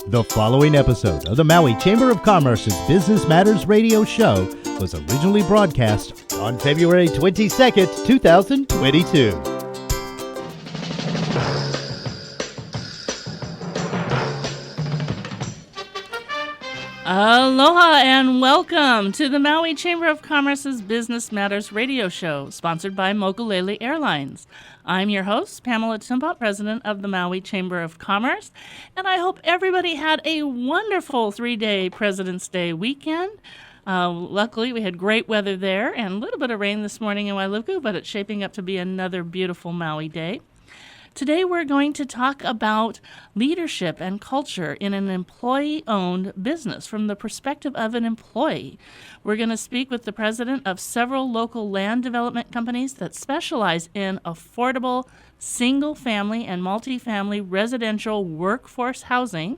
The following episode of the Maui Chamber of Commerce's Business Matters radio show was originally broadcast on February 22nd, 2022. Aloha and welcome to the Maui Chamber of Commerce's Business Matters radio show, sponsored by Mokulele Airlines. I'm your host, Pamela Timpot, president of the Maui Chamber of Commerce, and I hope everybody had a wonderful 3-day President's Day weekend. Luckily, we had great weather there and a little bit of rain this morning in Wailuku, but it's shaping up to be another beautiful Maui day. Today, we're going to talk about leadership and culture in an employee-owned business from the perspective of an employee. We're going to speak with the president of several local land development companies that specialize in affordable single-family and multifamily residential workforce housing,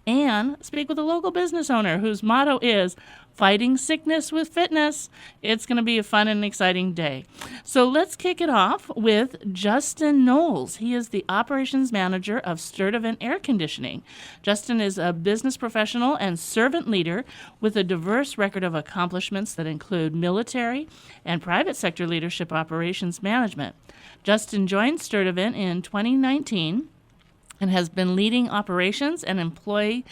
and speak with a local business owner whose motto is fighting sickness with fitness. It's going to be a fun and exciting day. So let's kick it off with Justin Knowles. He is the operations manager of Studevant Air Conditioning. Justin is a business professional and servant leader with a diverse record of accomplishments that include military and private sector leadership operations management. Justin joined Studevant in 2019 and has been leading operations and employee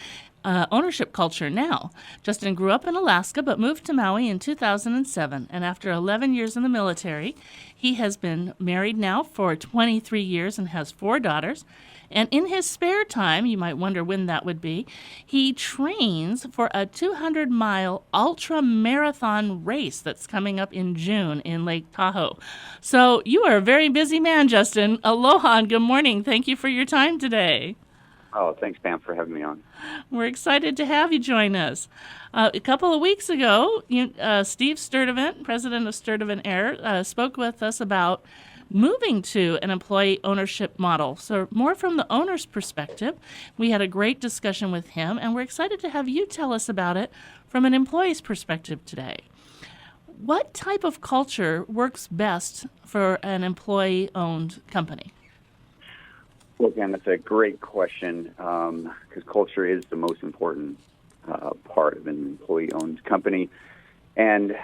ownership culture now. Justin grew up in Alaska but moved to Maui in 2007, and after 11 years in the military, he has been married now for 23 years and has 4 daughters. And in his spare time, you might wonder when that would be, he trains for a 200-mile ultra-marathon race that's coming up in June in Lake Tahoe. So you are a very busy man, Justin. Aloha and good morning. Thank you for your time today. Oh, thanks, Pam, for having me on. We're excited to have you join us. A couple of weeks ago, Steve Studevant, president of Studevant Air, spoke with us about moving to an employee ownership model. So more from the owner's perspective. We had a great discussion with him, and we're excited to have you tell us about it from an employee's perspective today. What type of culture works best for an employee-owned company? Well, Dan, that's a great question because culture is the most important part of an employee-owned company. And,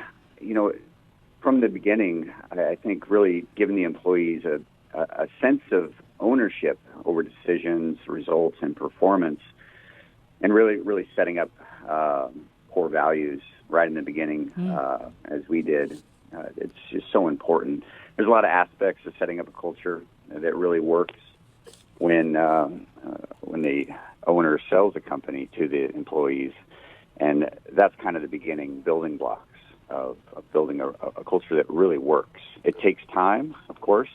from the beginning, I think really giving the employees a sense of ownership over decisions, results, and performance, and really setting up core values right in the beginning, as we did. It's just so important. There's a lot of aspects of setting up a culture that really works when the owner sells a company to the employees, and that's kind of the beginning building blocks of building a culture that really works. It takes time, of course,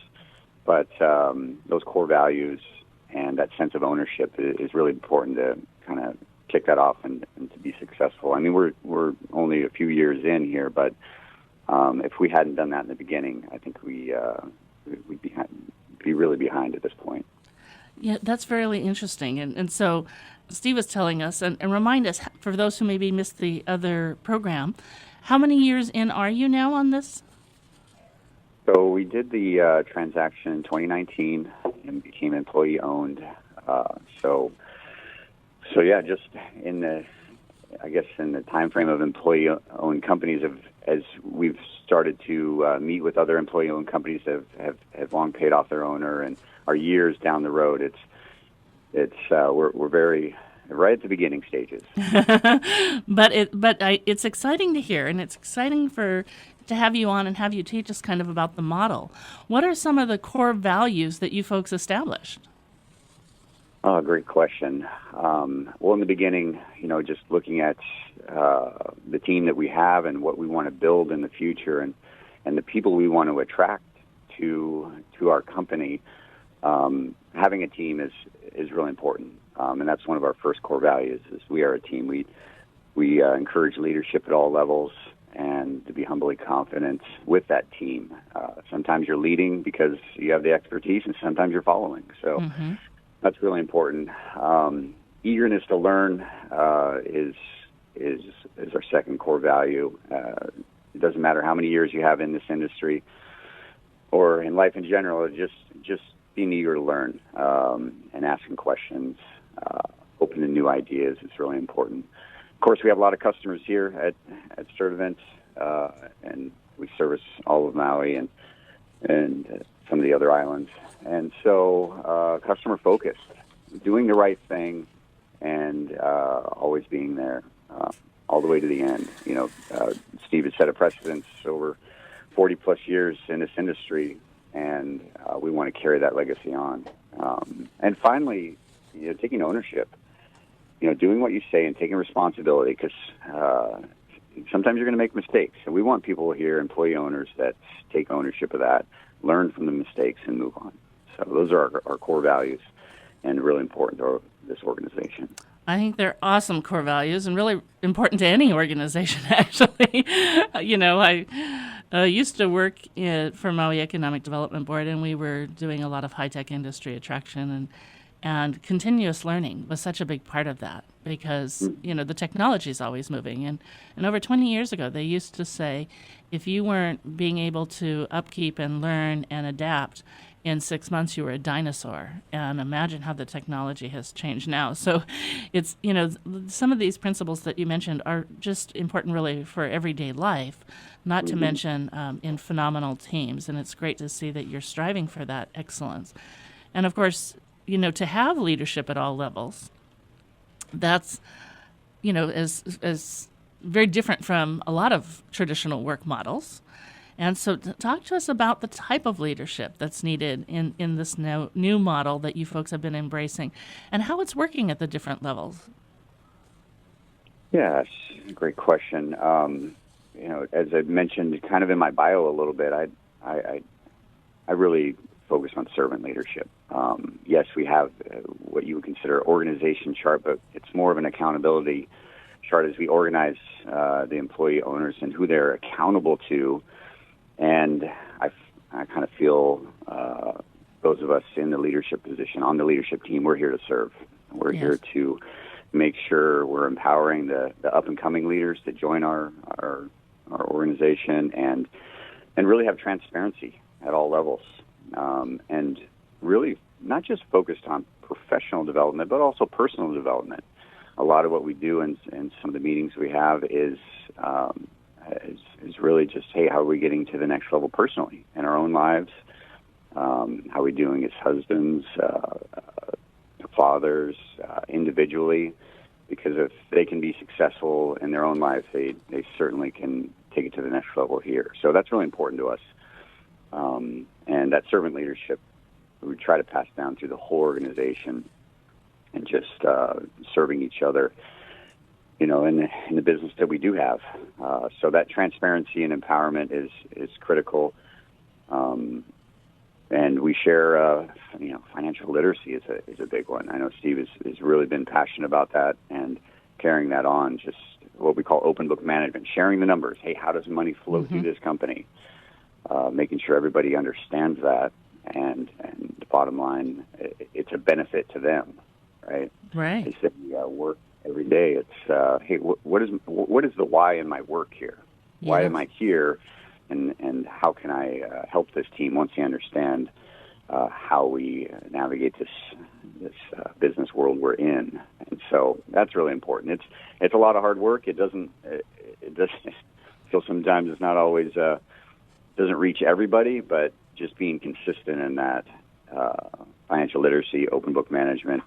but those core values and that sense of ownership is really important to kind of kick that off and to be successful. I mean, we're only a few years in here, but if we hadn't done that in the beginning, I think we'd be really behind at this point. Yeah, that's very interesting. And so Steve was telling us, and remind us, for those who maybe missed the other program, how many years in are you now on this? So we did the transaction in 2019 and became employee-owned. So yeah, just in the time frame of employee-owned companies, as we've started to meet with other employee-owned companies that have long paid off their owner and are years down the road, we're very right at the beginning stages. But it's exciting to hear, and it's exciting to have you on and have you teach us kind of about the model. What are some of the core values that you folks established? Oh, great question. Well, in the beginning, just looking at the team that we have and what we want to build in the future, and the people we want to attract to our company. Having a team is really important, and that's one of our first core values. Is we are a team. We encourage leadership at all levels, and to be humbly confident with that team. Sometimes you're leading because you have the expertise, and sometimes you're following. So that's really important. Eagerness to learn is our second core value. It doesn't matter how many years you have in this industry or in life in general. Just being eager to learn and asking questions, open to new ideas is really important. Of course, we have a lot of customers here at Studevant, and we service all of Maui and some of the other islands. And so customer focused, doing the right thing, and always being there all the way to the end. Steve has set a precedence over 40-plus years in this industry, and we want to carry that legacy on. And finally, taking ownership, doing what you say and taking responsibility, because sometimes you're going to make mistakes. And we want people here, employee owners, that take ownership of that, learn from the mistakes, and move on. So those are our core values and really important to this organization. I think they're awesome core values and really important to any organization, actually. I used to work for Maui Economic Development Board, and we were doing a lot of high-tech industry attraction, and continuous learning was such a big part of that because, the technology is always moving. And over 20 years ago, they used to say, if you weren't being able to upkeep and learn and adapt in 6 months, you were a dinosaur. And imagine how the technology has changed now. So it's, some of these principles that you mentioned are just important really for everyday life, not to mention in phenomenal teams. And it's great to see that you're striving for that excellence. And of course, to have leadership at all levels, that's, is very different from a lot of traditional work models. And so talk to us about the type of leadership that's needed in this new model that you folks have been embracing and how it's working at the different levels. Yes, great question. As I mentioned kind of in my bio a little bit, I really focus on servant leadership. Yes, we have what you would consider organization chart, but it's more of an accountability chart as we organize the employee owners and who they're accountable to. And I kind of feel those of us in the leadership position, on the leadership team, we're here to serve. We're here to make sure we're empowering the up-and-coming leaders to join our organization and really have transparency at all levels. And really not just focused on professional development, but also personal development. A lot of what we do in some of the meetings we have is really just, hey, how are we getting to the next level personally in our own lives? How are we doing as husbands, fathers, individually? Because if they can be successful in their own lives, they certainly can take it to the next level here. So that's really important to us. And that servant leadership, we try to pass down through the whole organization and just serving each other, in the business that we do have. So that transparency and empowerment is critical. And we share, financial literacy is a big one. I know Steve has really been passionate about that and carrying that on, just what we call open book management, sharing the numbers. Hey, how does money flow through this company? Making sure everybody understands that. And the bottom line, it's a benefit to them, right? Right. They say work every day. It's hey, what is the why in my work here? Why am I here? And how can I help this team once they understand how we navigate this business world we're in? And so that's really important. It's a lot of hard work. It doesn't feel sometimes it's not always doesn't reach everybody, but just being consistent in that financial literacy, open book management,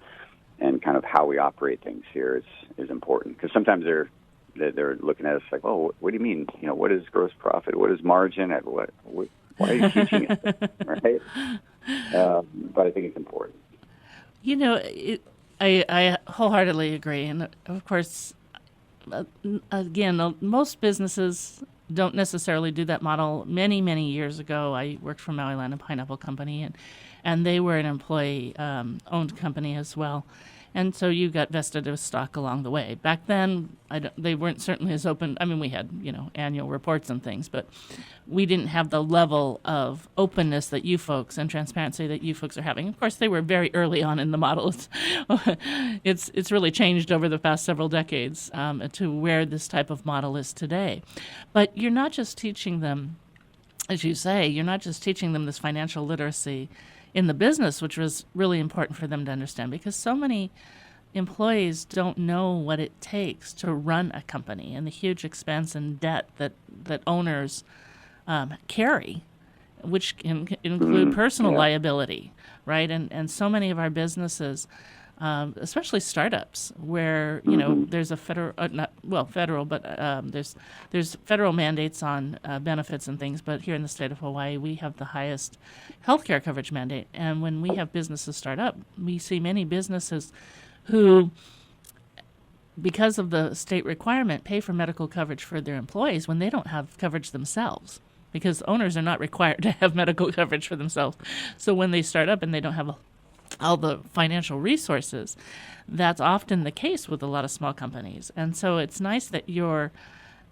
and kind of how we operate things here is important. Because sometimes they're looking at us like, oh, what do you mean? What is gross profit? What is margin? Why are you teaching it? Right? But I think it's important. I wholeheartedly agree. And of course, again, most businesses don't necessarily do that model. Many, many years ago, I worked for Maui Land and Pineapple Company, and they were an employee-owned company as well. And so you got vested with stock along the way. Back then, they weren't certainly as open. I mean, we had, annual reports and things, but we didn't have the level of openness that you folks and transparency that you folks are having. Of course, they were very early on in the model. It's really changed over the past several decades to where this type of model is today. But you're not just teaching them, as you say, you're not just teaching them this financial literacy in the business, which was really important for them to understand, because so many employees don't know what it takes to run a company and the huge expense and debt that owners carry, which can include personal liability, right? And so many of our businesses, especially startups, where there's a federal, there's federal mandates on benefits and things. But here in the state of Hawaii, we have the highest healthcare coverage mandate. And when we have businesses start up, we see many businesses who, because of the state requirement, pay for medical coverage for their employees when they don't have coverage themselves, because owners are not required to have medical coverage for themselves. So when they start up and they don't have all the financial resources, that's often the case with a lot of small companies. And so it's nice that you're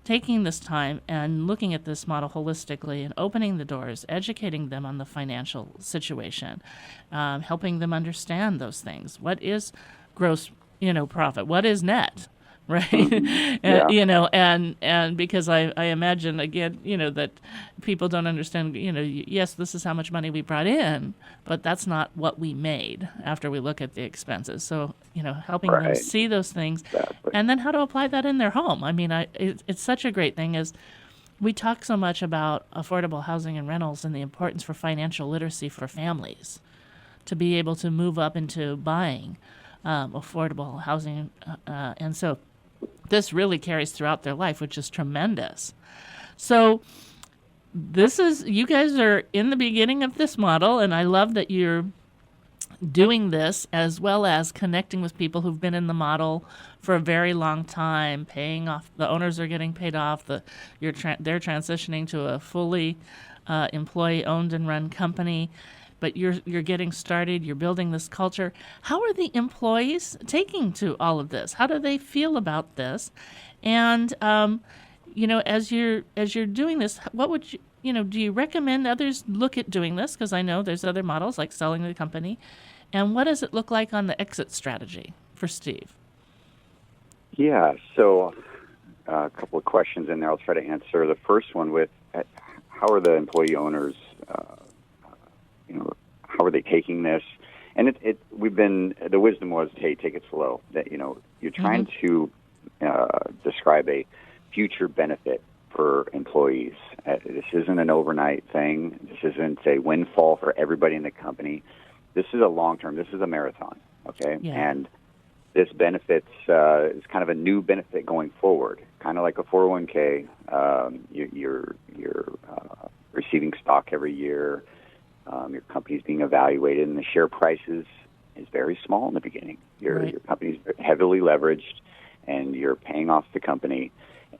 taking this time and looking at this model holistically and opening the doors, educating them on the financial situation, helping them understand those things. What is gross, profit? What is net? Right. And because I imagine, again, that people don't understand, yes, this is how much money we brought in, but that's not what we made after we look at the expenses. So, helping them see those things and then how to apply that in their home. I mean, it's such a great thing is we talk so much about affordable housing and rentals and the importance for financial literacy for families to be able to move up into buying affordable housing. And so this really carries throughout their life, which is tremendous. So you guys are in the beginning of this model, and I love that you're doing this as well as connecting with people who've been in the model for a very long time, paying off. The owners are getting paid off. They're transitioning to a fully employee-owned and run company. But you're getting started, you're building this culture. How are the employees taking to all of this? How do they feel about this? And as you're doing this, what would do you recommend others look at doing this? Because I know there's other models like selling the company. And what does it look like on the exit strategy for Steve? Yeah, so a couple of questions in there. I'll try to answer the first one with how are the employee owners how are they taking this? And the wisdom was, hey, take it slow. That, you're trying to describe a future benefit for employees. This isn't an overnight thing. This isn't a windfall for everybody in the company. This is a long-term, this is a marathon, okay? Yeah. And this benefits is kind of a new benefit going forward, kind of like a 401k. You're receiving stock every year. Your company's being evaluated, and the share price is very small in the beginning. Your company's heavily leveraged, and you're paying off the company,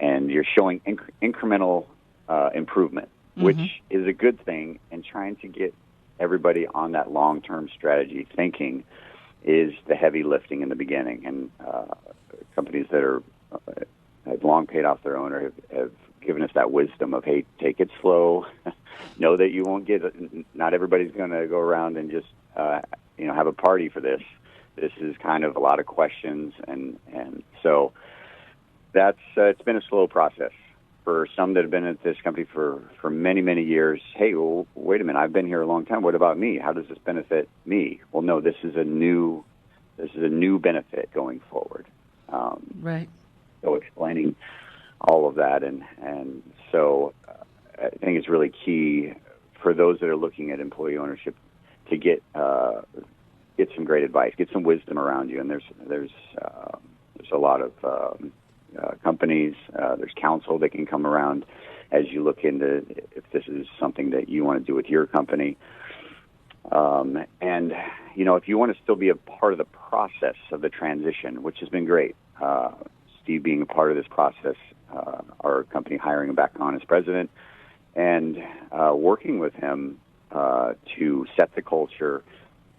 and you're showing incremental improvement, which is a good thing, and trying to get everybody on that long-term strategy thinking is the heavy lifting in the beginning. And companies that have long paid off their owner have given us that wisdom of, hey, take it slow. Know that you won't not everybody's going to go around and just, have a party for this. This is kind of a lot of questions. And so that's, it's been a slow process for some that have been at this company for many, many years. Hey, well, wait a minute, I've been here a long time. What about me? How does this benefit me? Well, no, this is a new benefit going forward. Right. So explaining all of that. And so I think it's really key for those that are looking at employee ownership to get some great advice, get some wisdom around you. And there's a lot of companies, there's counsel that can come around as you look into if this is something that you want to do with your company. And if you want to still be a part of the process of the transition, which has been great, Steve being a part of this process, our company hiring him back on as president, and working with him to set the culture.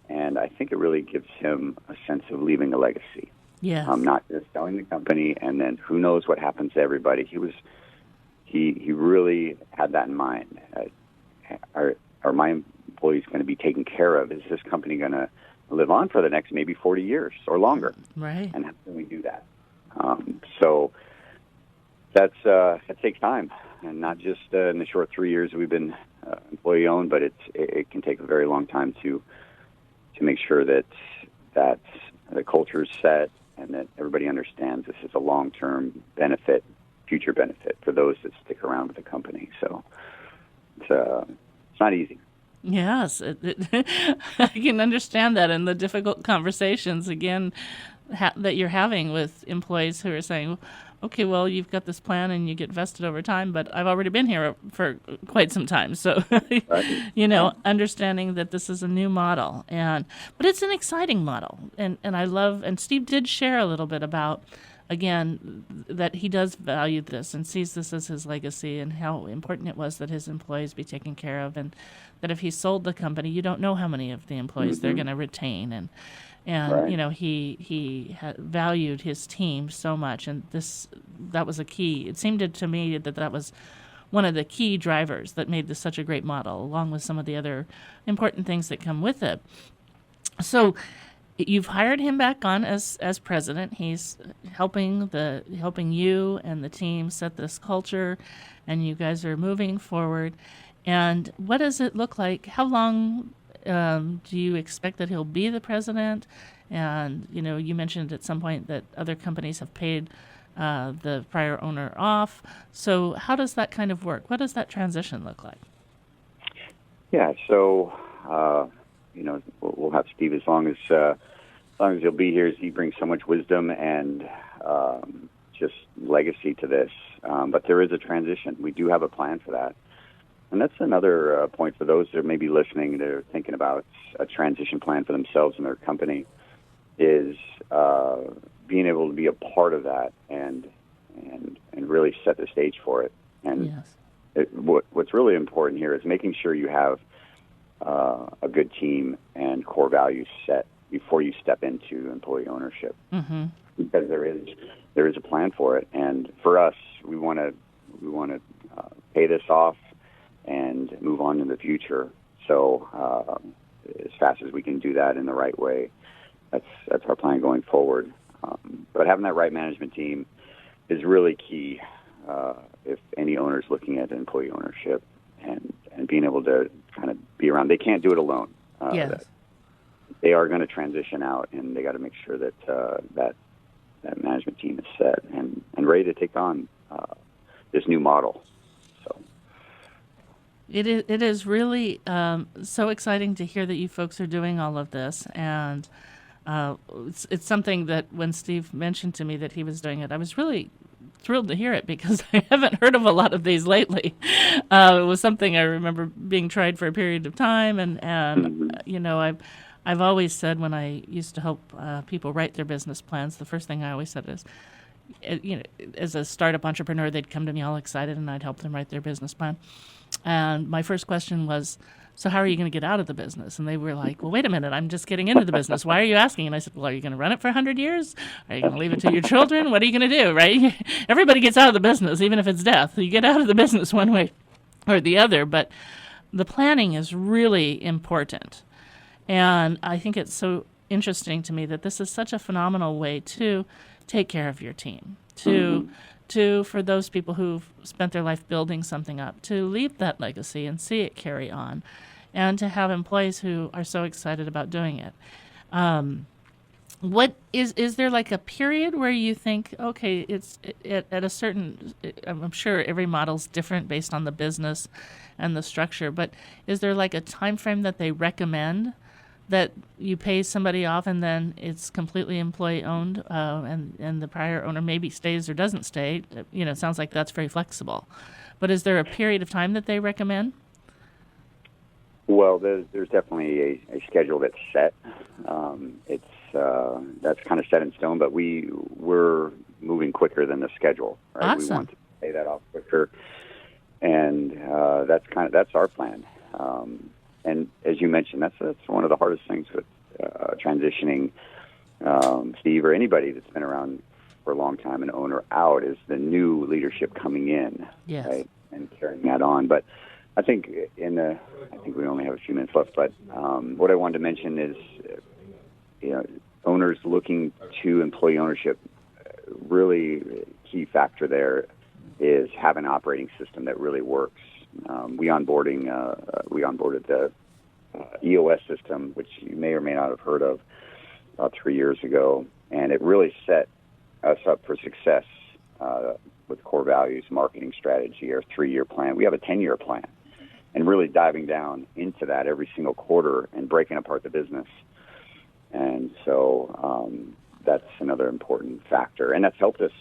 And I think it really gives him a sense of leaving a legacy. Yes. Not just selling the company and then who knows what happens to everybody. He really had that in mind. Are my employees going to be taken care of? Is this company going to live on for the next maybe 40 years or longer? Right. And how can we do that? So that takes time, and not just in the short 3 years we've been employee owned, but it can take a very long time to make sure that the culture is set, and that everybody understands this is a long-term benefit, future benefit for those that stick around with the company. So it's not easy. Yes, I can understand that, and the difficult conversations, again, that you're having with employees who are saying, okay, well, you've got this plan and you get vested over time, but I've already been here for quite some time. So, understanding that this is a new model, but it's an exciting model. And I love, and Steve did share a little bit about, again, that he does value this and sees this as his legacy and how important it was that his employees be taken care of, and that if he sold the company, you don't know how many of the employees they're going to retain. And Right. he valued his team so much, and that was a key. It seemed to me that was one of the key drivers that made this such a great model, along with some of the other important things that come with it. So you've hired him back on as president. He's helping you and the team set this culture, and you guys are moving forward. And what does it look like? How long do you expect that he'll be the president? And you mentioned at some point that other companies have paid the prior owner off. So how does that kind of work? What does that transition look like? Yeah. So we'll have Steve as long as he'll be here. As he brings so much wisdom and just legacy to this. But there is a transition. We do have a plan for that. And that's another point for those that may be listening. They're thinking about a transition plan for themselves and their company, is being able to be a part of that and really set the stage for it. And yes. What's really important here is making sure you have a good team and core values set before you step into employee ownership, because there is a plan for it. And for us, we want to pay this off and move on in the future. So as fast as we can do that in the right way, that's our plan going forward. But having that right management team is really key if any owner's looking at employee ownership, and being able to kind of be around. They can't do it alone. Yes. They are going to transition out, and they got to make sure that that management team is set and ready to take on this new model. So it is really so exciting to hear that you folks are doing all of this, and it's something that when Steve mentioned to me that he was doing it, I was really thrilled to hear it, because I haven't heard of a lot of these lately. It was something I remember being tried for a period of time, and I've always said, when I used to help people write their business plans, the first thing I always said is, as a startup entrepreneur, they'd come to me all excited, and I'd help them write their business plan. And my first question was, so how are you going to get out of the business? And they were like, well, wait a minute, I'm just getting into the business. Why are you asking? And I said, well, are you going to run it for 100 years? Are you going to leave it to your children? What are you going to do, right? Everybody gets out of the business, even if it's death. You get out of the business one way or the other. But the planning is really important. And I think it's so interesting to me that this is such a phenomenal way to take care of your team, to for those people who've spent their life building something up, to leave that legacy and see it carry on, and to have employees who are so excited about doing it. What is there like a period where you think, okay, it's at a certain, I'm sure every model's different based on the business and the structure, but is there like a time frame that they recommend that you pay somebody off and then it's completely employee owned, and the prior owner maybe stays or doesn't stay? It sounds like that's very flexible. But is there a period of time that they recommend? Well, there's definitely a schedule that's set. That's kind of set in stone, but we're moving quicker than the schedule. Right? Awesome. We want to pay that off quicker, and that's our plan. And as you mentioned, that's one of the hardest things with transitioning Steve or anybody that's been around for a long time, an owner out, is the new leadership coming in, yes, right, and carrying that on. But I think I think we only have a few minutes left. But what I wanted to mention is, owners looking to employee ownership, really key factor there is have an operating system that really works. We onboarded the EOS system, which you may or may not have heard of, about 3 years ago, and it really set us up for success with core values, marketing strategy, our 3-year plan. We have a 10-year plan, and really diving down into that every single quarter and breaking apart the business. And so that's another important factor, and that's helped us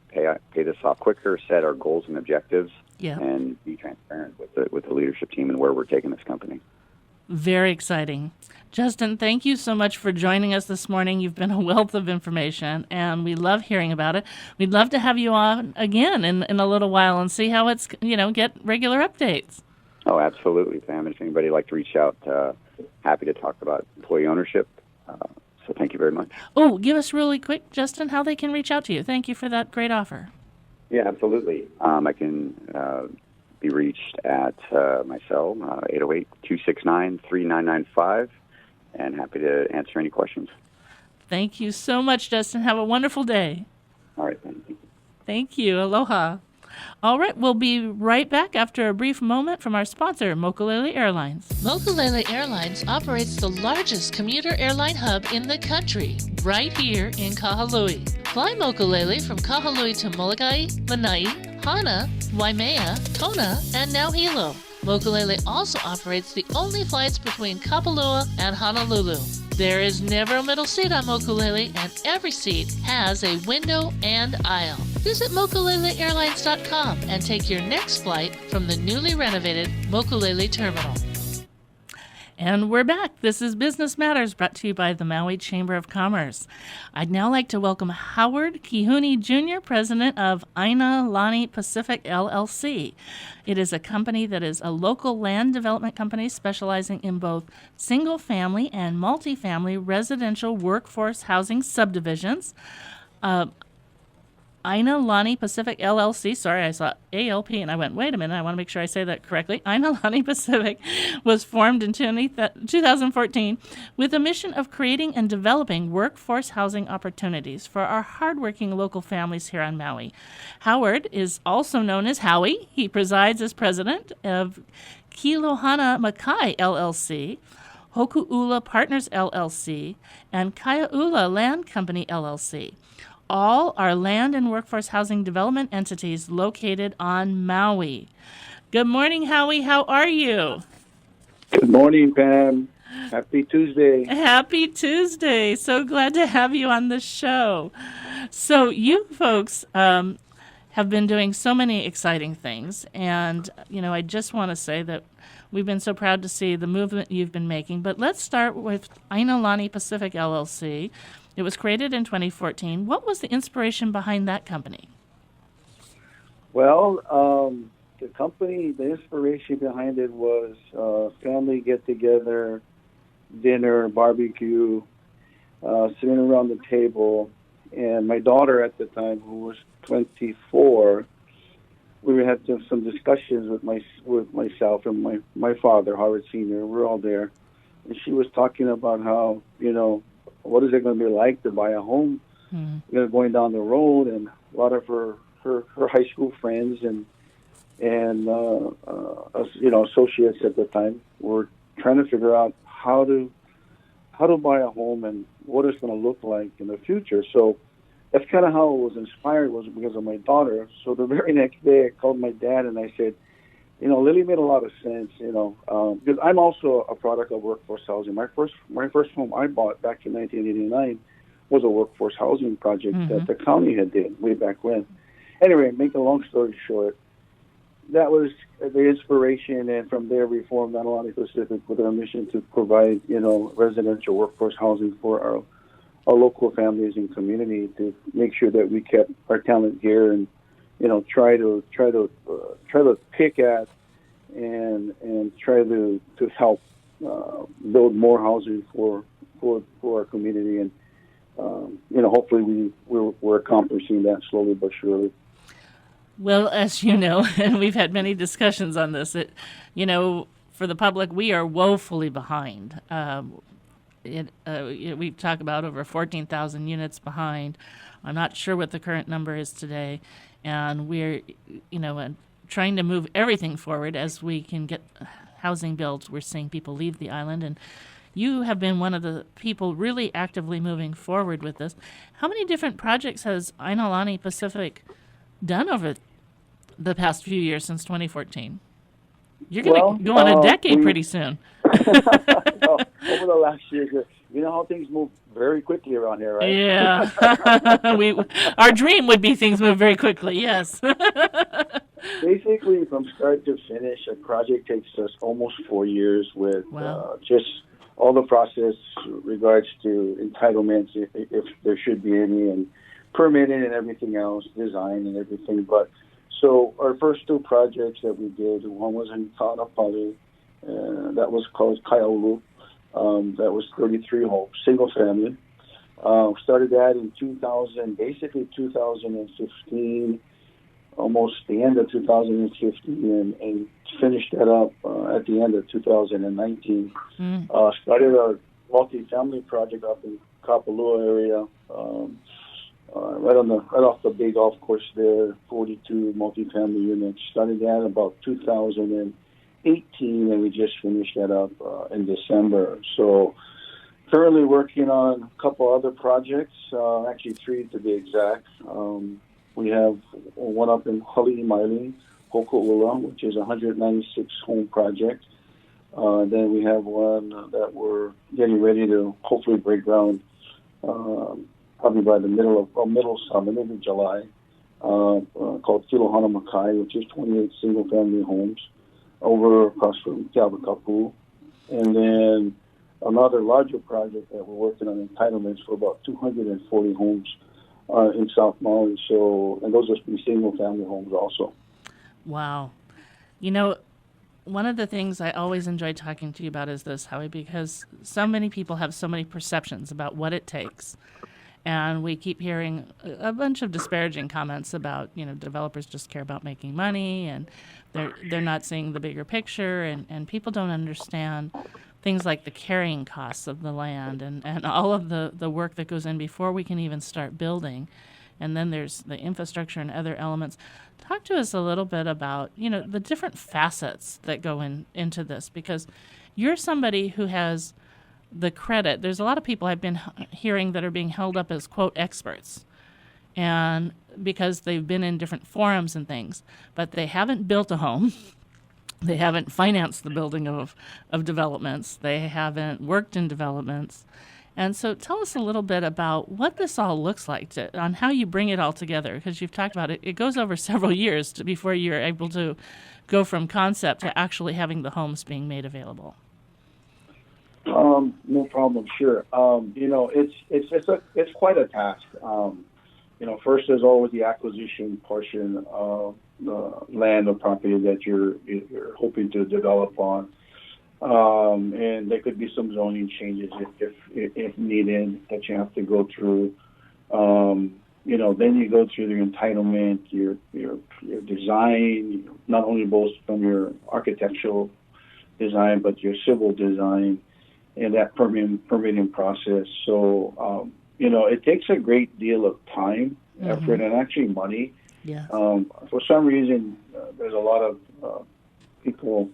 pay this off quicker, set our goals and objectives, and be transparent with the leadership team and where we're taking this company. Very exciting. Justin, thank you so much for joining us this morning. You've been a wealth of information, and we love hearing about it. We'd love to have you on again in a little while and see how it's, get regular updates. Oh, absolutely, Pam. If anybody would like to reach out, happy to talk about employee ownership. So thank you very much. Oh, give us really quick, Justin, how they can reach out to you. Thank you for that great offer. Yeah, absolutely. I can be reached at my cell, 808-269-3995, and happy to answer any questions. Thank you so much, Justin. Have a wonderful day. All right, thank you. Thank you. Aloha. All right, we'll be right back after a brief moment from our sponsor, Mokulele Airlines. Mokulele Airlines operates the largest commuter airline hub in the country, right here in Kahului. Fly Mokulele from Kahului to Molokai, Lanai, Hana, Waimea, Kona, and now Hilo. Mokulele also operates the only flights between Kapalua and Honolulu. There is never a middle seat on Mokulele, and every seat has a window and aisle. Visit mokuleleairlines.com and take your next flight from the newly renovated Mokulele Terminal. And we're back. This is Business Matters, brought to you by the Maui Chamber of Commerce. I'd now like to welcome Howard Kihune Jr., president of Aina Lani Pacific LLC. It is a company that is a local land development company specializing in both single-family and multifamily residential workforce housing subdivisions. Aina Lani Pacific LLC, sorry, I saw ALP and I went, wait a minute, I want to make sure I say that correctly. Aina Lani Pacific was formed in 2014 with a mission of creating and developing workforce housing opportunities for our hardworking local families here on Maui. Howard is also known as Howie. He presides as president of Kilohana Makai LLC, Hoku'ula Partners LLC, and Kaia'ula Land Company LLC. All are land and workforce housing development entities located on Maui. Good morning, Howie. How are you? Good morning, Pam. Happy Tuesday. Happy Tuesday. So glad to have you on the show. So you folks have been doing so many exciting things. And, I just want to say that we've been so proud to see the movement you've been making. But let's start with Aina Lani Pacific LLC. It was created in 2014. What was the inspiration behind that company? Well, the company, the inspiration behind it was family get-together, dinner, barbecue, sitting around the table. And my daughter at the time, who was 24, we had some discussions with myself and my father, Howard Sr. We're all there. And she was talking about how, what is it going to be like to buy a home, going down the road, and a lot of her high school friends and associates at the time were trying to figure out how to buy a home and what it's going to look like in the future. So that's kind of how I was inspired, was because of my daughter. So the very next day I called my dad and I said, Lily made a lot of sense, because I'm also a product of workforce housing. My first home I bought back in 1989 was a workforce housing project that the county had did way back when. Anyway, make a long story short, that was the inspiration, and from there we formed Aina Lani Pacific with our mission to provide, residential workforce housing for our local families and community, to make sure that we kept our talent here and try to pick at and try to help build more housing for our community, and hopefully we're accomplishing that slowly but surely. Well, as you know, and we've had many discussions on this, for the public, we are woefully behind. We talk about over 14,000 units behind. I'm not sure what the current number is today. And we're, trying to move everything forward as we can get housing built. We're seeing people leave the island, and, you have been one of the people really actively moving forward with this. How many different projects has Aina Lani Pacific done over the past few years since 2014? You're going to go on a decade pretty soon. Over the last year, you know how things move very quickly around here, right? Yeah. Our dream would be things move very quickly, yes. Basically, from start to finish, a project takes us almost 4 years with just all the process regards to entitlements, if there should be any, and permitting and everything else, design and everything. But so our first 2 projects that we did, one was in Kaanapali, that was called Kaiaulu. That was 33 homes, single family. Started that in 2015, almost the end of 2015, and finished that up at the end of 2019. Started a multi-family project up in Kapalua area, right off the big golf course there, 42 multi-family units. Started that about 2018, and we just finished that up in December. So currently working on a couple other projects, actually 3 to be exact. We have one up in Hali'imaile, Hoko'ula, which is a 196 home project. Then we have one that we're getting ready to hopefully break ground probably by the middle summer, maybe July, called Kilohana Makai, which is 28 single-family homes over across from Kiawakapu. And then another larger project that we're working on entitlements for about 240 homes in South Maui. So, and those are single-family homes also. Wow. You know, one of the things I always enjoy talking to you about is this, Howie, because so many people have so many perceptions about what it takes. And we keep hearing a bunch of disparaging comments about, developers just care about making money, and they're not seeing the bigger picture, and people don't understand things like the carrying costs of the land and all of the work that goes in before we can even start building. And then there's the infrastructure and other elements. Talk to us a little bit about, the different facets that go into this, because you're somebody who has the credit. There's a lot of people I've been hearing that are being held up as, quote, experts, and because they've been in different forums and things, but they haven't built a home. They haven't financed the building of developments. They haven't worked in developments. And so tell us a little bit about what this all looks like, on how you bring it all together, because you've talked about it. It goes over several years before you're able to go from concept to actually having the homes being made available. No problem. Sure. It's quite a task. First there's always the acquisition portion of the land or property that you're hoping to develop on, and there could be some zoning changes if needed that you have to go through. Then you go through the entitlement, your design, not only both from your architectural design but your civil design, and that permitting process. So, it takes a great deal of time, effort, and actually money. Yeah. For some reason, there's a lot of people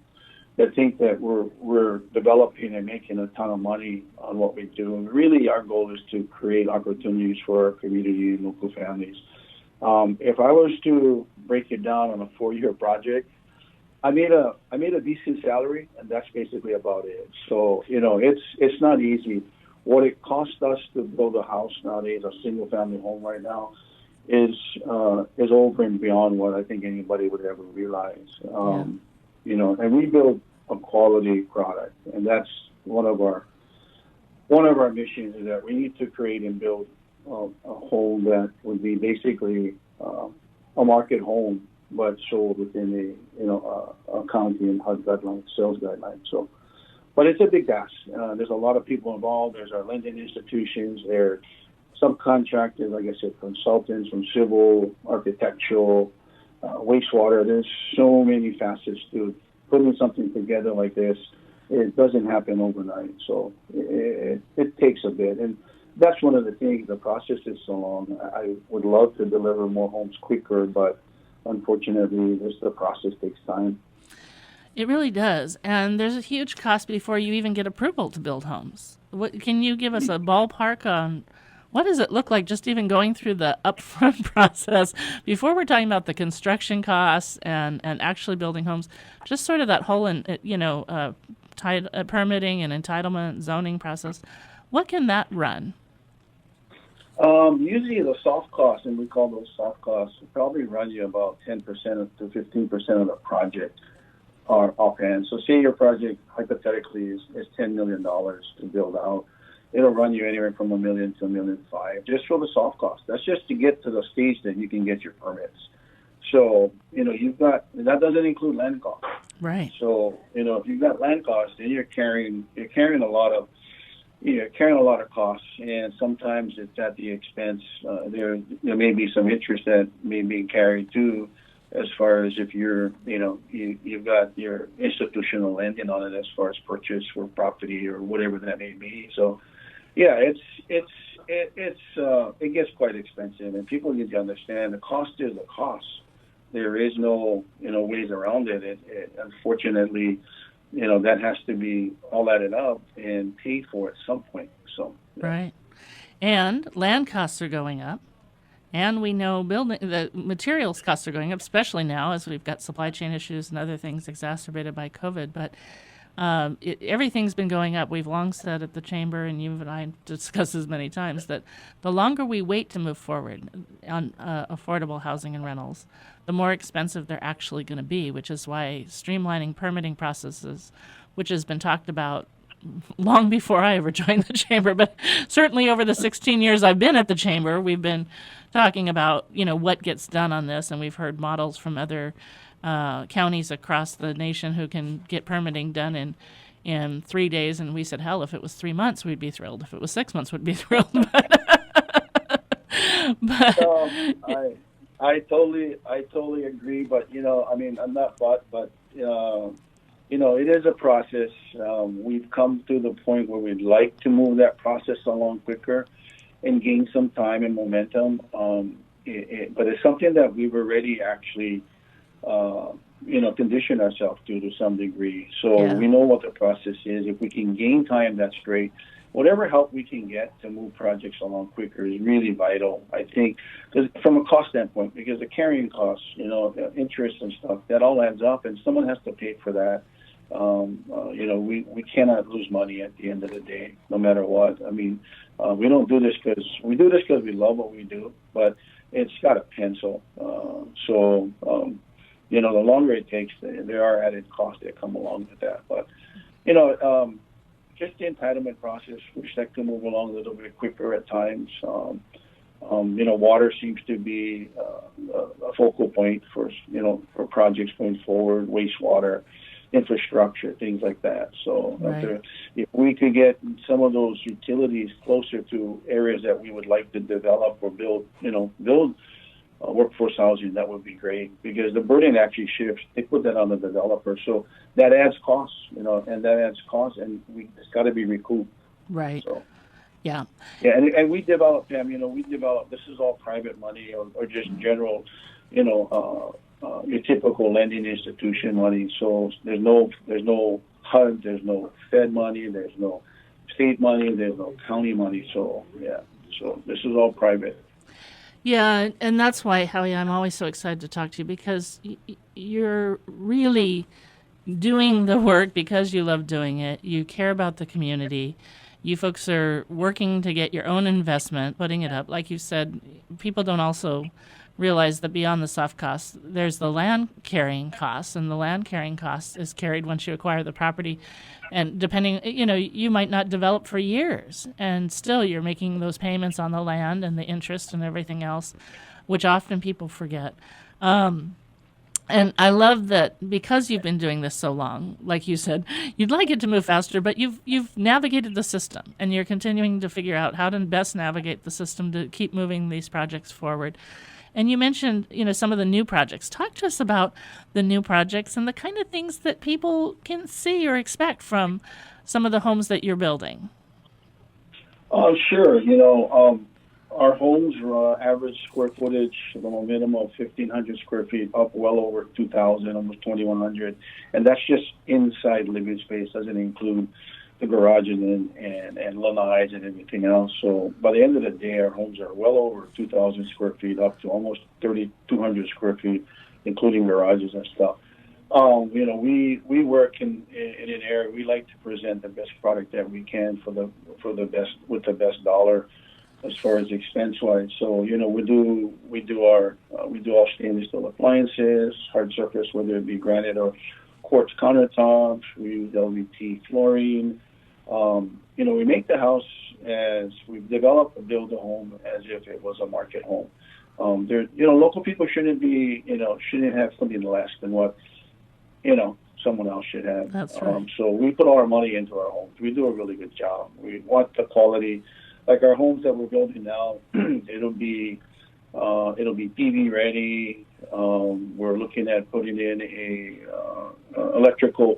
that think that we're developing and making a ton of money on what we do. And really, our goal is to create opportunities for our community and local families. If I was to break it down on a 4-year project, I made a decent salary, and that's basically about it. So, it's not easy. What it costs us to build a house nowadays, a single family home right now, is over and beyond what I think anybody would ever realize. And we build a quality product, and that's one of our missions, is that we need to create and build a home that would be basically a market home, but sold within a county and HUD guidelines, sales guidelines. So, but it's a big task. There's a lot of people involved. There's our lending institutions. There are subcontractors, like I said, consultants from civil, architectural, wastewater. There's so many facets to putting something together like this. It doesn't happen overnight. So it takes a bit. And that's one of the things. The process is so long. I would love to deliver more homes quicker, but unfortunately, the process takes time. It really does. And there's a huge cost before you even get approval to build homes. Can you give us a ballpark on what does it look like just even going through the upfront process before we're talking about the construction costs and actually building homes? Just sort of that whole, permitting and entitlement zoning process. What can that run? Usually the soft costs, and we call those soft costs, will probably run you about 10% to 15% of the project are offhand. So say your project hypothetically is $10 million to build out. It'll run you anywhere from $1 million to $1.5 million just for the soft cost. That's just to get to the stage that you can get your permits. So, you've got, that doesn't include land costs. Right. So, if you've got land costs, then you're carrying a lot of costs, and sometimes it's at the expense. There may be some interest that may be carried too, as far as if you've got your institutional lending on it as far as purchase for property or whatever that may be. So, yeah, it gets quite expensive, and people need to understand the cost is the cost. There is no ways around it. Unfortunately, that has to be all added up and paid for at some point. So yeah. Right. And land costs are going up. And we know the materials costs are going up, especially now as we've got supply chain issues and other things exacerbated by COVID. But everything's been going up. We've long said at the Chamber, and you and I discussed this many times, that the longer we wait to move forward on affordable housing and rentals, the more expensive they're actually going to be, which is why streamlining permitting processes, which has been talked about long before I ever joined the Chamber, but certainly over the 16 years I've been at the Chamber, we've been talking about, what gets done on this, and we've heard models from other counties across the nation who can get permitting done in 3 days, and we said, hell, if it was 3 months, we'd be thrilled. If it was 6 months, we'd be thrilled. I totally agree, but I'm not but it is a process. We've come to the point where we'd like to move that process along quicker and gain some time and momentum. But it's something that we've already actually, conditioned ourselves to some degree. So Yeah. we know what the process is. If we can gain time, that's great. Whatever help we can get to move projects along quicker is really vital, I think, because from a cost standpoint, because the carrying costs, the interest and stuff, that all adds up, and someone has to pay for that. We cannot lose money at the end of the day, no matter what. I mean, we don't do this because we love what we do, but it's got a pencil. The longer it takes, there are added costs that come along with that. But, just the entitlement process, we like to move along a little bit quicker at times. Water seems to be a focal point for projects going forward, wastewater, infrastructure, things like that. So Right. If we could get some of those utilities closer to areas that we would like to develop or build workforce housing, that would be great, because the burden actually shifts. They put that on the developer, so that adds costs, and it's got to be recouped. Right. So. Yeah. Yeah, and we develop, Pam. This is all private money or just general, your typical lending institution money. So there's no HUD, there's no Fed money, there's no state money, there's no county money. So yeah, so this is all private. Yeah, and that's why, Howie, I'm always so excited to talk to you, because you're really doing the work because you love doing it. You care about the community. You folks are working to get your own investment, putting it up. Like you said, people don't also realize that beyond the soft costs, there's the land carrying costs, and the land carrying cost is carried once you acquire the property. And depending, you might not develop for years, and still you're making those payments on the land and the interest and everything else, which often people forget. And I love that because you've been doing this so long, like you said, you'd like it to move faster, but you've navigated the system, and you're continuing to figure out how to best navigate the system to keep moving these projects forward. And you mentioned, some of the new projects. Talk to us about the new projects and the kind of things that people can see or expect from some of the homes that you're building. Sure. Our homes average square footage from a minimum of 1,500 square feet up well over 2,000, almost 2,100, and that's just inside living space. Doesn't include the garages and lanais and everything else. So by the end of the day, our homes are well over 2,000 square feet up to almost 3,200 square feet, including garages and stuff. We work in an area. We like to present the best product that we can for the best with the best dollar as far as expense wise. So we do all stainless steel appliances, hard surface, whether it be granite or quartz countertops. We use LVT flooring. We make the house as we've developed and build a home as if it was a market home. Local people shouldn't have something less than what someone else should have. That's right. So we put all our money into our homes. We do a really good job. We want the quality, like our homes that we're building now. It'll be PV ready. We're looking at putting in a electrical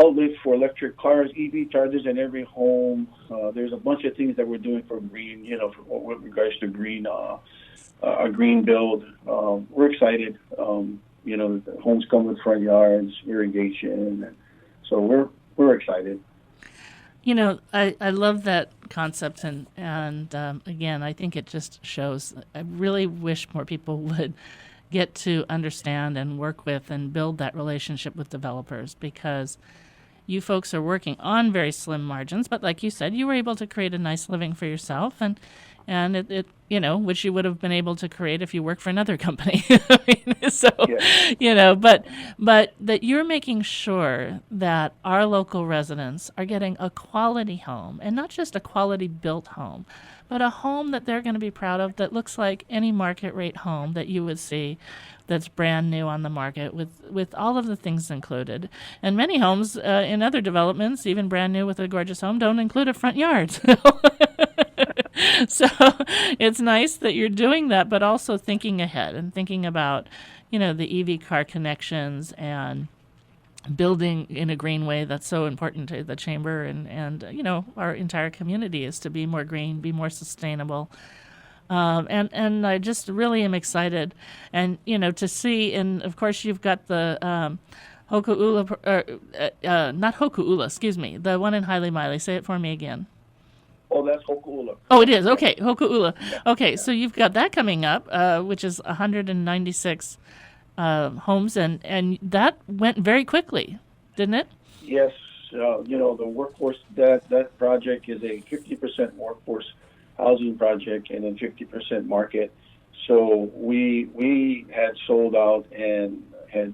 outlet for electric cars, EV chargers in every home. There's a bunch of things that we're doing for green, with regards to green, a green build. We're excited. The homes come with front yards, irrigation, and so we're excited. I love that concept, and again, I think it just shows. I really wish more people would get to understand and work with and build that relationship with developers, because you folks are working on very slim margins, but like you said, you were able to create a nice living for yourself, and it which you would have been able to create if you work for another company. But that you're making sure that our local residents are getting a quality home, and not just a quality built home, but a home that they're going to be proud of, that looks like any market rate home that you would see that's brand new on the market with all of the things included. And many homes in other developments, even brand new with a gorgeous home, don't include a front yard. So it's nice that you're doing that, but also thinking ahead and thinking about, the EV car connections and building in a green way that's so important to the chamber and our entire community, is to be more green, be more sustainable. And I just really am excited, and to see, and of course you've got the Hoku'ula, not Hoku'ula, excuse me, the one in Haile Maile. Say it for me again. Oh, that's Hoku'ula. Oh, it is. Okay, Hoku'ula. Okay, so you've got that coming up, which is 196 homes, and that went very quickly, didn't it? Yes. The workforce, that project is a 50% workforce housing project and then 50% market. So we had sold out and had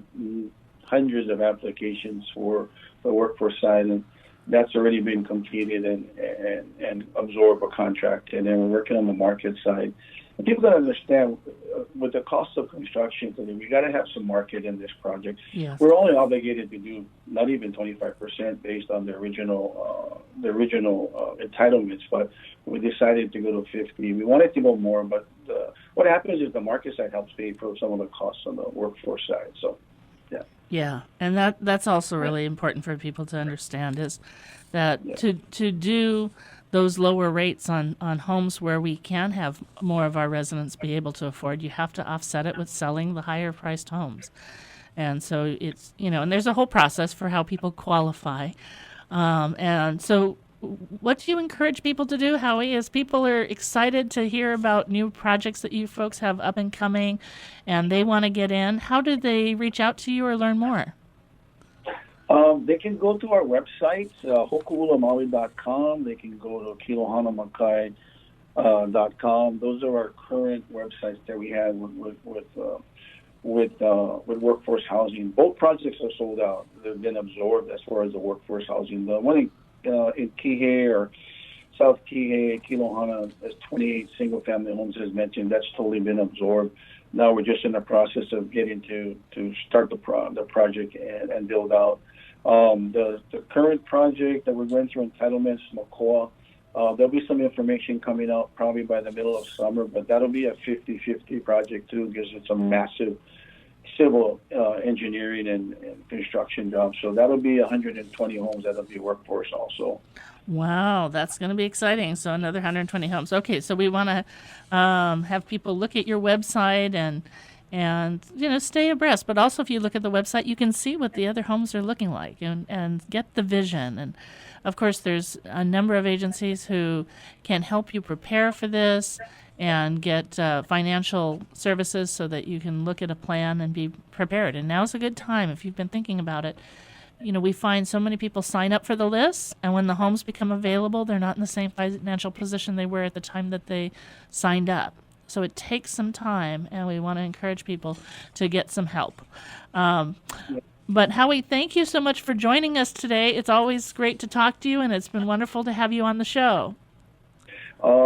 hundreds of applications for the workforce side, and that's already been completed and absorbed a contract. And then we're working on the market side. And people got to understand, with the cost of construction today, we got to have some market in this project. Yes. We're only obligated to do not even 25% based on the original entitlements, but we decided to go to 50. We wanted to go more, but what happens is the market side helps pay for some of the costs on the workforce side. So, yeah. Yeah, and that's also really important for people to understand, is that to do those lower rates on homes where we can have more of our residents be able to afford, you have to offset it with selling the higher priced homes. And so it's, and there's a whole process for how people qualify. And so what do you encourage people to do, Howie, as people are excited to hear about new projects that you folks have up and coming and they want to get in? How do they reach out to you or learn more? They can go to our website, hokuulamaui.com. They can go to kilohanamakai.com. Those are our current websites that we have with workforce housing. Both projects are sold out. They've been absorbed as far as the workforce housing. The one in Kihei or South Kihei, Kilohana, there's 28 single-family homes, as mentioned. That's totally been absorbed. Now we're just in the process of getting to start the project and build out. The current project that we're going through entitlements, Makoa, there'll be some information coming out probably by the middle of summer, but that'll be a 50-50 project too, because it's a massive civil engineering and construction jobs. So that'll be 120 homes that'll be workforce also. Wow, that's going to be exciting. So another 120 homes. Okay, so we want to have people look at your website and stay abreast. But also, if you look at the website, you can see what the other homes are looking like and get the vision. And of course, there's a number of agencies who can help you prepare for this and get financial services so that you can look at a plan and be prepared. And now's a good time if you've been thinking about it. We find so many people sign up for the list, and when the homes become available, they're not in the same financial position they were at the time that they signed up. So it takes some time, and we want to encourage people to get some help. But Howie, thank you so much for joining us today. It's always great to talk to you, and it's been wonderful to have you on the show.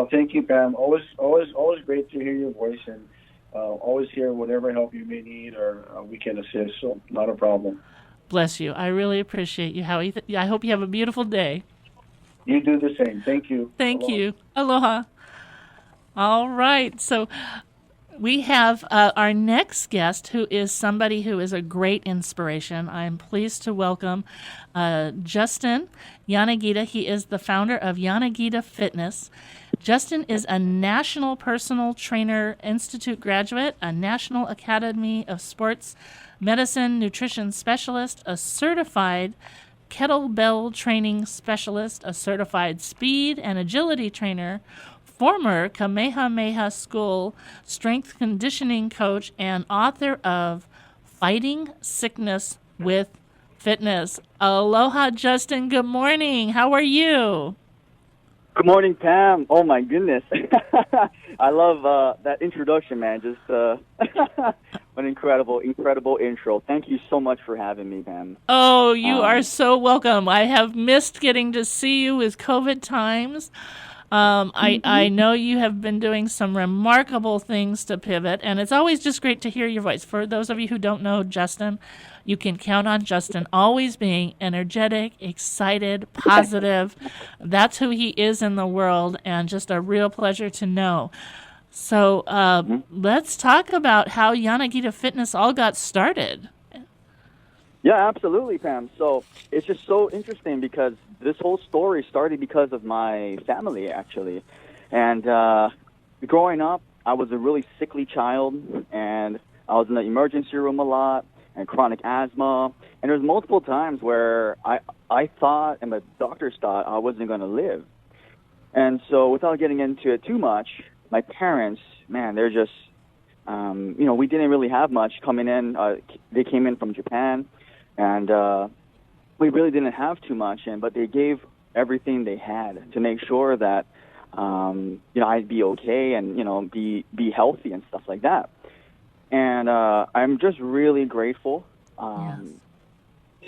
Thank you, Pam. Always great to hear your voice, and always hear whatever help you may need or we can assist. So not a problem. Bless you. I really appreciate you, Howie. I hope you have a beautiful day. You do the same. Thank you. Thank Aloha. you. Aloha. All right. So we have our next guest, who is somebody who is a great inspiration. I'm pleased to welcome Justin Yanagida. He is the founder of Yanagida Fitness. Justin is a National Personal Trainer Institute graduate, a National Academy of Sports Medicine Nutrition Specialist, a certified kettlebell training specialist, a certified speed and agility trainer, former Kamehameha School strength conditioning coach, and author of Fighting Sickness with Fitness. Aloha, Justin. Good morning. How are you? Good morning, Pam. Oh, my goodness. I love that introduction, man. Just an incredible intro. Thank you so much for having me, Pam. Oh, you are so welcome. I have missed getting to see you with COVID times. I know you have been doing some remarkable things to pivot, and it's always just great to hear your voice. For those of you who don't know Justin, you can count on Justin always being energetic, excited, positive. That's who he is in the world, and just a real pleasure to know. So let's talk about how Yanagida Fitness all got started. Yeah, absolutely, Pam. So it's just so interesting because this whole story started because of my family, actually. And growing up, I was a really sickly child, and I was in the emergency room a lot, and chronic asthma. And there was multiple times where I thought, and the doctors thought, I wasn't going to live. And so without getting into it too much, my parents, man, they're just, we didn't really have much coming in. They came in from Japan, and we really didn't have too much, but they gave everything they had to make sure that, I'd be okay and, be healthy and stuff like that. And I'm just really grateful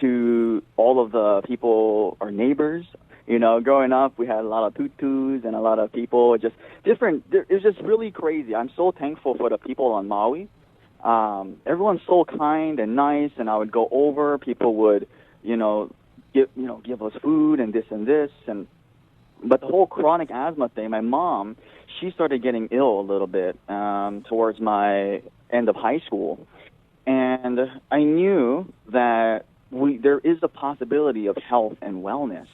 to all of the people, our neighbors. Growing up, we had a lot of tutus and a lot of people, just different. It was just really crazy. I'm so thankful for the people on Maui. Everyone's so kind and nice, and I would go over. People would, give us food and this. But the whole chronic asthma thing, my mom, she started getting ill a little bit towards my end of high school. And I knew that there is a possibility of health and wellness.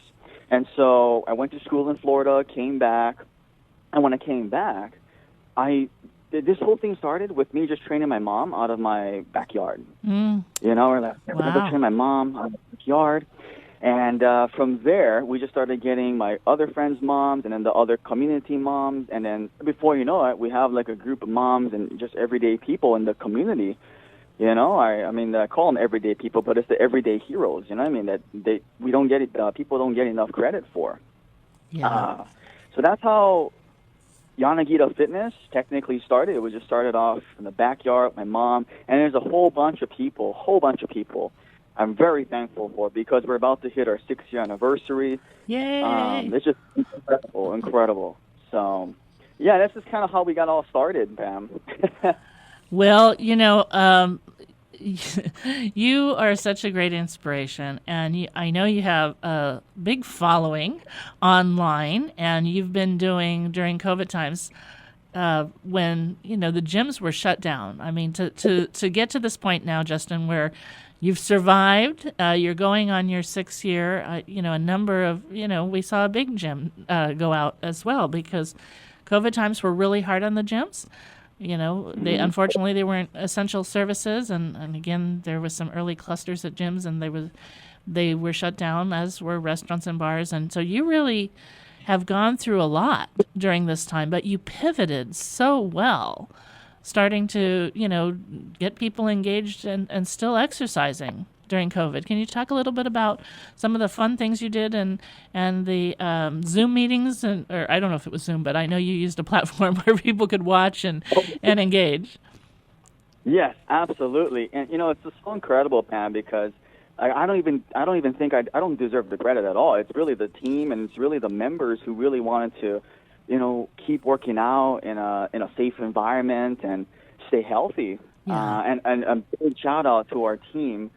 And so I went to school in Florida, came back. And when I came back, this whole thing started with me just training my mom out of my backyard. We're like, I'm going to train my mom out of the backyard. And from there, we just started getting my other friends' moms and then the other community moms. And then before you know it, we have like a group of moms and just everyday people in the community. I call them everyday people, but it's the everyday heroes, that we don't get it, people don't get enough credit for. Yeah. So that's how Yanagida Fitness technically started. It was just started off in the backyard with my mom, and there's a whole bunch of people I'm very thankful for because we're about to hit our 6-year anniversary. Yay! It's just incredible. So, yeah, that's just kind of how we got all started, Pam. Well, you are such a great inspiration, and I know you have a big following online, and you've been doing, during COVID times, when the gyms were shut down. I mean, to get to this point now, Justin, where you've survived, you're going on your 6th year. A number of we saw a big gym go out as well because COVID times were really hard on the gyms. Unfortunately they weren't essential services, and again there was some early clusters at gyms, and they were shut down, as were restaurants and bars, and so you really have gone through a lot during this time, but you pivoted so well, starting to get people engaged and still exercising during COVID. Can you talk a little bit about some of the fun things you did and the Zoom meetings, or I don't know if it was Zoom, but I know you used a platform where people could watch and engage. Yes, absolutely. And it's just so incredible, Pam, because I don't even think I don't deserve the credit at all. It's really the team, and it's really the members who really wanted to keep working out in a safe environment and stay healthy. Yeah. And a big shout out to our team,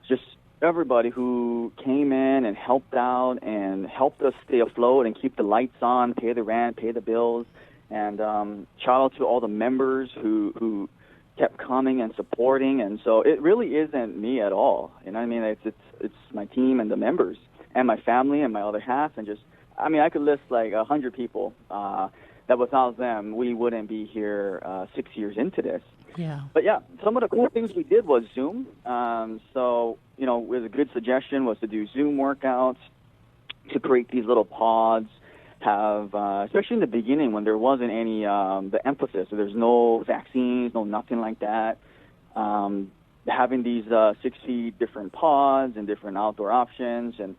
just everybody who came in and helped out and helped us stay afloat and keep the lights on, pay the rent, pay the bills. And shout out to all the members who kept coming and supporting. And so it really isn't me at all. You know what I mean? It's my team and the members and my family and my other half, and just, I mean, I could list like 100 people that without them we wouldn't be here 6 years into this. Yeah. But yeah, some of the cool things we did was Zoom. So a good suggestion was to do Zoom workouts, to create these little pods, have, especially in the beginning when there wasn't any, the emphasis, so there's no vaccines, no nothing like that. Having these 6 feet different pods and different outdoor options, and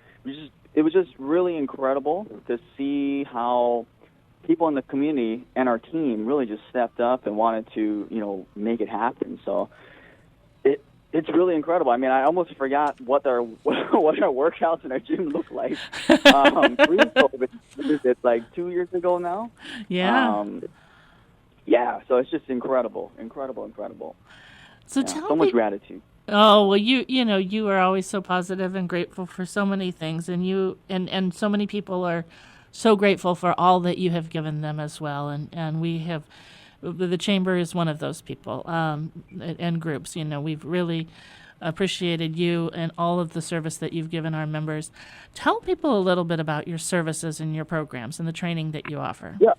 it was just really incredible to see how people in the community and our team really just stepped up and wanted to, make it happen. So it's really incredible. I mean, I almost forgot what our workouts in our gym look like. Pre-COVID, it's like 2 years ago now. Yeah. So it's just incredible. So yeah, tell so me. much gratitude. Oh, well, you are always so positive and grateful for so many things, and you and so many people are so grateful for all that you have given them as well, and we have. The Chamber is one of those people and groups. We've really appreciated you and all of the service that you've given our members. Tell people a little bit about your services and your programs and the training that you offer. Yeah,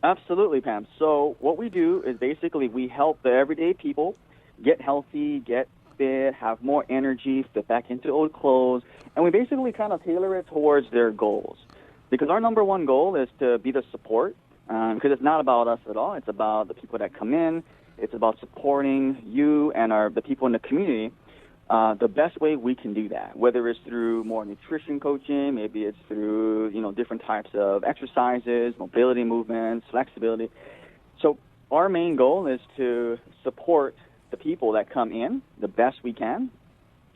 absolutely, Pam. So what we do is basically we help the everyday people get healthy, get fit, have more energy, fit back into old clothes, and we basically kind of tailor it towards their goals. Because our number one goal is to be the support. Because it's not about us at all. It's about the people that come in. It's about supporting you and the people in the community the best way we can do that, whether it's through more nutrition coaching, maybe it's through different types of exercises, mobility movements, flexibility. So our main goal is to support the people that come in the best we can,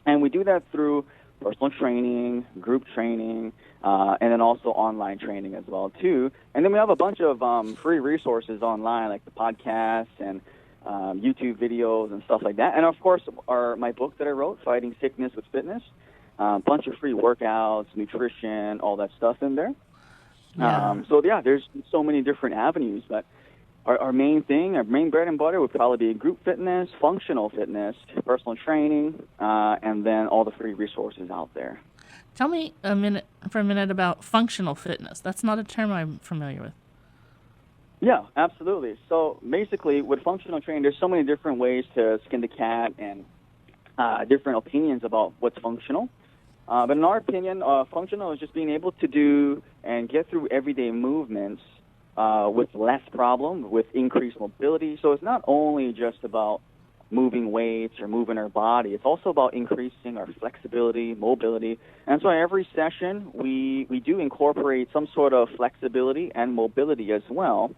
and we do that through personal training, group training, and then also online training as well, too. And then we have a bunch of free resources online, like the podcasts and YouTube videos and stuff like that. And, of course, my book that I wrote, Fighting Sickness with Fitness, a bunch of free workouts, nutrition, all that stuff in there. Yeah. There's so many different avenues, but our main thing, our main bread and butter would probably be group fitness, functional fitness, personal training, and then all the free resources out there. Tell me for a minute about functional fitness. That's not a term I'm familiar with. Yeah, absolutely. So basically with functional training, there's so many different ways to skin the cat and different opinions about what's functional. But in our opinion, functional is just being able to do and get through everyday movements with less problem, with increased mobility. So it's not only just about moving weights or moving our body. It's also about increasing our flexibility, mobility. And so every session, we do incorporate some sort of flexibility and mobility as well,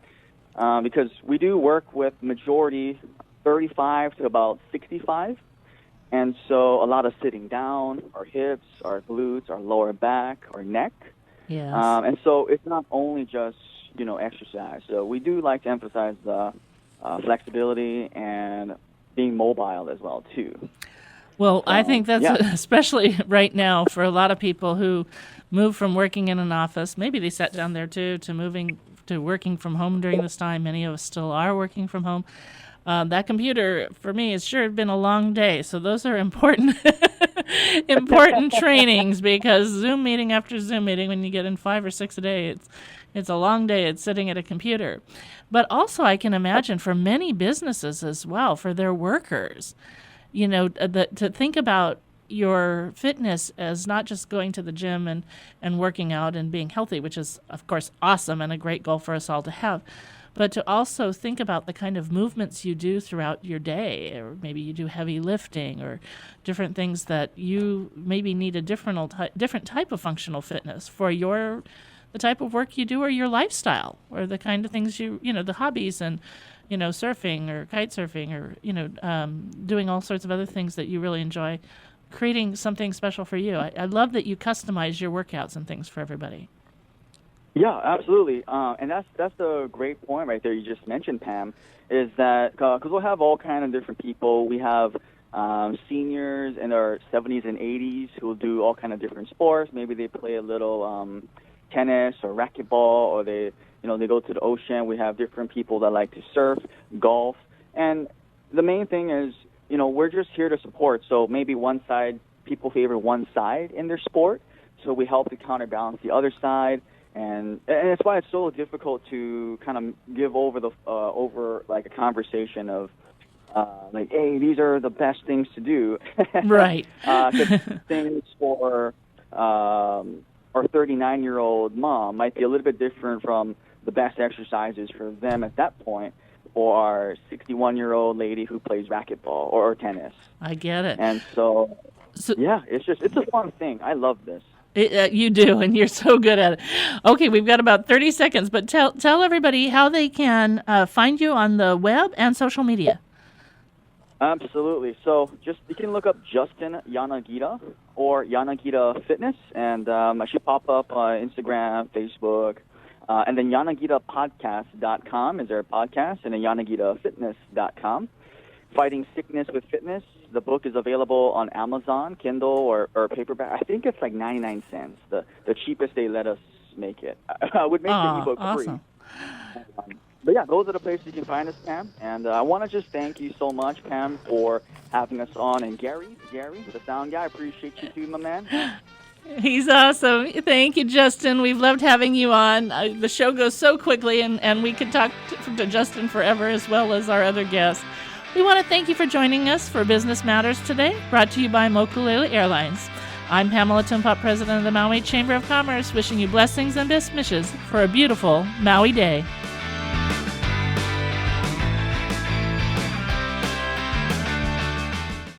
because we do work with majority 35 to about 65. And so a lot of sitting down, our hips, our glutes, our lower back, our neck. Yes. And so it's not only just exercise. So we do like to emphasize the flexibility and being mobile as well, too. Well, I think that's especially right now for a lot of people who move from working in an office, maybe they sat down there too, to moving to working from home during this time. Many of us still are working from home. That computer, for me, has sure been a long day. So those are important important trainings, because Zoom meeting after Zoom meeting, when you get in 5 or 6 a day, it's a long day. It's sitting at a computer. But also I can imagine for many businesses as well, for their workers, to think about your fitness as not just going to the gym and working out and being healthy, which is, of course, awesome and a great goal for us all to have, but to also think about the kind of movements you do throughout your day, or maybe you do heavy lifting or different things that you maybe need a different type of functional fitness for the type of work you do, or your lifestyle, or the kind of things the hobbies and, surfing or kite surfing, or, doing all sorts of other things that you really enjoy, creating something special for you. I love that you customize your workouts and things for everybody. Yeah, absolutely. And that's a great point right there you just mentioned, Pam, is that because we'll have all kind of different people. We have seniors in their 70s and 80s who will do all kind of different sports. Maybe they play a little tennis or racquetball, or they go to the ocean. We have different people that like to surf, golf. And the main thing is, we're just here to support. So maybe people favor one side in their sport, so we help to counterbalance the other side. And it's why it's so difficult to kind of give over like a conversation of hey, these are the best things to do. Right. 'Cause things for our 39-year-old mom might be a little bit different from the best exercises for them at that point, or our 61-year-old lady who plays racquetball or tennis. I get it. And so yeah, it's a fun thing. I love this. You do, and you're so good at it. Okay, we've got about 30 seconds, but tell everybody how they can find you on the web and social media. Absolutely. So you can look up Justin Yanagida or Yanagida Fitness, and I should pop up on Instagram, Facebook, and then yanagidapodcast.com is our podcast, and then yanagidafitness.com. Fighting Sickness with Fitness. The book is available on Amazon, Kindle, or paperback. I think it's like 99 cents, the cheapest they let us make it. I would make the ebook awesome. free. But yeah, those are the places you can find us, Pam. And I want to just thank you so much, Pam, for having us on. And Gary, the sound guy, I appreciate you too, my man. He's awesome. Thank you, Justin. We've loved having you on. The show goes so quickly, and we could talk to Justin forever, as well as our other guests. We want to thank you for joining us for Business Matters today, brought to you by Mokulele Airlines. I'm Pamela Tumpop, President of the Maui Chamber of Commerce, wishing you blessings and best wishes for a beautiful Maui day.